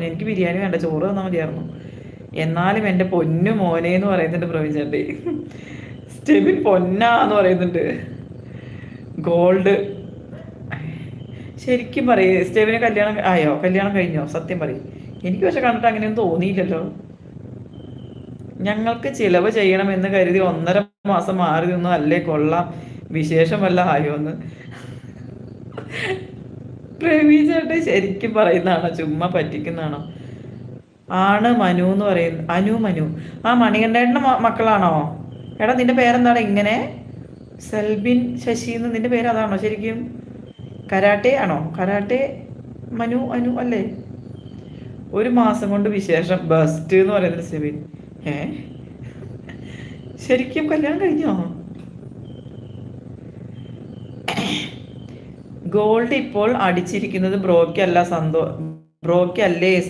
എനിക്ക് ബിരിയാണി വേണ്ട, ചോറ് തന്നാൽ മതിയായിരുന്നു. എന്നാലും എൻ്റെ പൊന്നു മോനെ എന്ന് പറയുന്നുണ്ട് പ്രവീൺ ചേട്ടൻ. സ്റ്റെബിൻ പൊന്നാന്ന് പറയുന്നുണ്ട്. ഗോൾഡ്. ശരിക്കും പറയേ, സ്റ്റെബിന് കല്യാണം ആയോ? കല്യാണം കഴിഞ്ഞോ? സത്യം പറയും. എനിക്ക് പക്ഷെ കണ്ടിട്ട് അങ്ങനെയൊന്നും തോന്നിയില്ലല്ലോ. ഞങ്ങൾക്ക് ചിലവ് ചെയ്യണമെന്ന് കരുതി 1.5 മാസം മാറി നിന്നു. അല്ലേ കൊള്ളാം, വിശേഷം വല്ല ആയോ എന്ന്. പ്രവീൺ ചേട്ടൻ ശരിക്കും പറയുന്നതാണോ ചുമ്മാ പറ്റിക്കുന്നതാണോ? ആണ് മനു എന്ന് പറയുന്നത്. മനു. ആ മണികണ്ഠേട്ടൻ്റെ മക്കളാണോ? എടാ നിന്റെ പേരെന്താണ് ഇങ്ങനെ? സെൽബിൻ ശശി എന്ന് നിന്റെ പേര് അതാണോ ശരിക്കും? കരാട്ടെ ആണോ? കരാട്ടെ അനു അല്ലേ? 1 മാസം കൊണ്ട് വിശേഷം ബെസ്റ്റ് എന്ന് പറയുന്നത് സെബിൻ. ഏ ശരിക്കും കല്യാണം കഴിഞ്ഞോ? ഗോൾഡ് ഇപ്പോൾ അടിച്ചിരിക്കുന്നത് ബ്രോക്കല്ലേ